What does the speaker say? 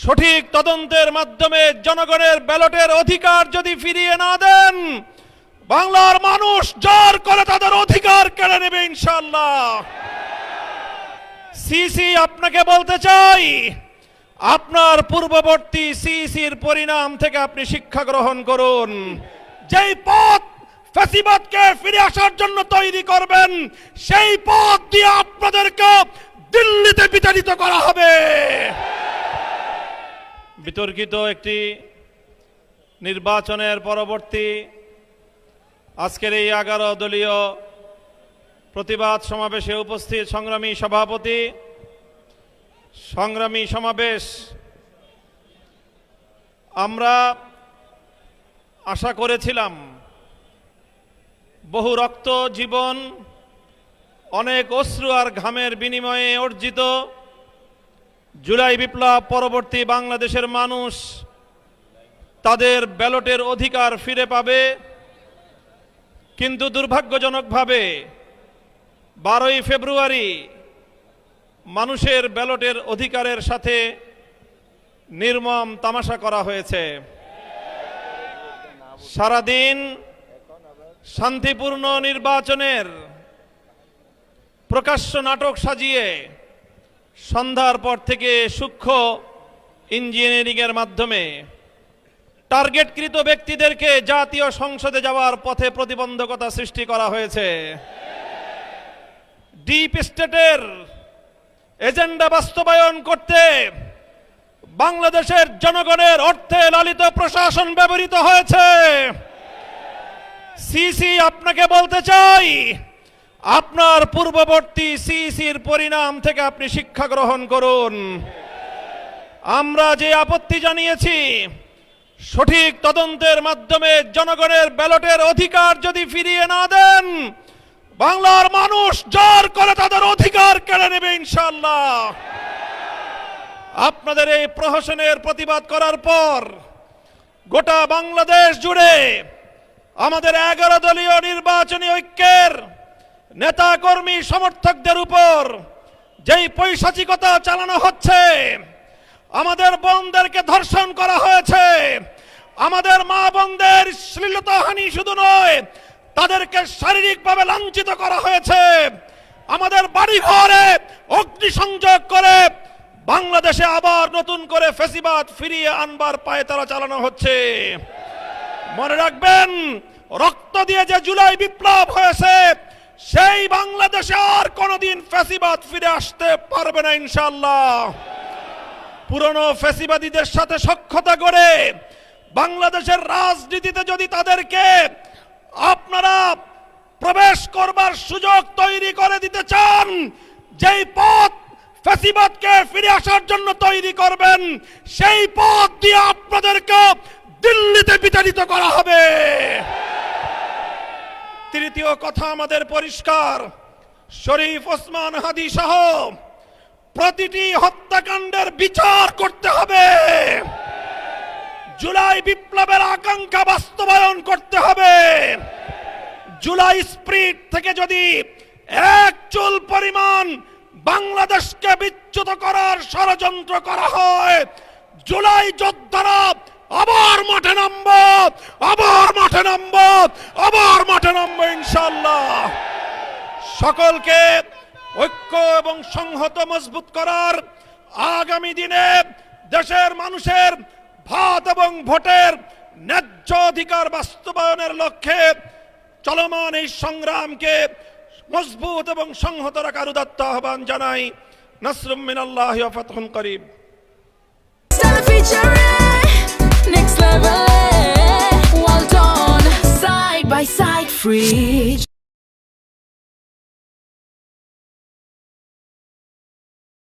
সঠিক তদন্তের মাধ্যমে জনগণের ব্যালটের অধিকার যদি ফিরিয়ে না দেন, বাংলার মানুষ জোর করে তাদের অধিকার কেড়ে নেবে ইনশাআল্লাহ। সিসি আপনাকে বলতে চাই, আপনার পূর্ববর্তী সিসির পরিণাম থেকে আপনি শিক্ষা গ্রহণ করুন। যেই পথ ফ্যাসিবাদকে ফিরে আসার জন্য তৈরি করবেন, সেই পথ দিয়ে আপনাদেরকে দিল্লিতে বিতাড়িত করা হবে। বিতর্কিত একটি নির্বাচনের পরবর্তী আজকের এই 11 দলীয় প্রতিবাদ সমাবেশে উপস্থিত সংগ্রামী সভাপতি, সংগ্রামী সমাবেশ, আমরা আশা করেছিলাম বহু রক্ত, জীবন, অনেক অশ্রু আর ঘামের বিনিময়ে অর্জিত জুলাই বিপ্লব পরবর্তী বাংলাদেশের মানুষ তাদের ব্যালটের অধিকার ফিরে পাবে। কিন্তু দুর্ভাগ্যজনকভাবে 12ই ফেব্রুয়ারি মানুষের ব্যালটের অধিকারের সাথে নির্মম তামাশা করা হয়েছে। সারাদিন শান্তিপূর্ণ নির্বাচনের প্রকাশ্য নাটক সাজিয়ে সন্ধ্যার পর থেকে সূক্ষ্ম ইঞ্জিনিয়ারিংয়ের মাধ্যমে টার্গেটকৃত ব্যক্তিদেরকে জাতীয় সংসদে যাওয়ার পথে প্রতিবন্ধকতা সৃষ্টি করা হয়েছে। ডিপ স্টেটের এজেন্ডা বাস্তবায়ন করতে বাংলাদেশের জনগণের অর্থে লালিত প্রশাসন ব্যবহৃত হয়েছে। সিসি আপনাকে বলতে চাই, আপনার পূর্ববর্তী সিসির পরিণাম থেকে আপনি শিক্ষা গ্রহণ করুন। আমরা যে আপত্তি জানিয়েছি, সঠিক তদন্তের মাধ্যমে জনগণের ব্যালটের অধিকার যদি ফিরিয়ে না দেন, বাংলার মানুষ জোর করে তাদের অধিকার কেড়ে নেবে ইনশাআল্লাহ। আপনাদের এই প্রহসনের প্রতিবাদ করার পর গোটা বাংলাদেশ জুড়ে আমাদের 11 দলীয় নির্বাচনী ঐক্যের নেতা কর্মী সমর্থকদের উপর যেই পৈশাচিকতা চালানো হচ্ছে, আমাদের বোনদেরকে ধর্ষণ করা হয়েছে, আমাদের মা বোনদের শ্লীলতাহানি শুধু নয়, তাদেরকে শারীরিকভাবে লাঞ্ছিত করা হয়েছে, আমাদের বাড়ি ঘরে অগ্নিসংযোগ করে বাংলাদেশে আবার নতুন করে ফ্যাসিবাদ ফিরিয়ে আনবার পায়ে তারা চালানো হচ্ছে। মনে রাখবেন, রক্ত দিয়ে যে জুলাই বিপ্লব হয়েছে, সেই বাংলাদেশে আর কোনোদিন ফ্যাসিবাদ ফিরে আসতে পারবে না ইনশাআল্লাহ। পুরনো ফ্যাসিবাদীদের সাথে সখ্যতা করে বাংলাদেশের রাজনীতিতে যদি তাদেরকে আপনারা প্রবেশ করবার সুযোগ তৈরি করে দিতে চান, যেই পথ ফ্যাসিবাদকে ফিরে আসার জন্য তৈরি করবেন, সেই পথ দিয়ে আপনাদেরকে দিল্লিতে বিতাড়িত করা হবে। তৃতীয় কথা আমাদের পরিষ্কার, শরীফ ওসমান হাদি সহ প্রতিটি হত্যাকাণ্ডের বিচার করতে হবে। জুলাই বিপ্লবের আকাঙ্ক্ষা বাস্তবায়ন করতে হবে। জুলাই স্পিরিট থেকে যদি এক চুল পরিমাণ বাংলাদেশকে বিচ্যুত করার ষড়যন্ত্র করা হয়, জুলাই যোদ্ধারা আবার মাঠে নামবো, আবার মাঠে নামবো, আবার মাঠে নামবো ইনশাআল্লাহ। সকলকে ঐক্য এবং সংহত মজবুত করার, আগামী দিনে দেশের মানুষের ভাত এবং ভোটের ন্যায্য অধিকার বাস্তবায়নের লক্ষ্যে চলমান এই সংগ্রামকে মজবুত এবং সংহত রাখার উদাত্ত আহ্বান জানাই। নাসরুম মিনাল্লাহি ওয়া ফাতহুন করিব। Next level, well done, side by side, free.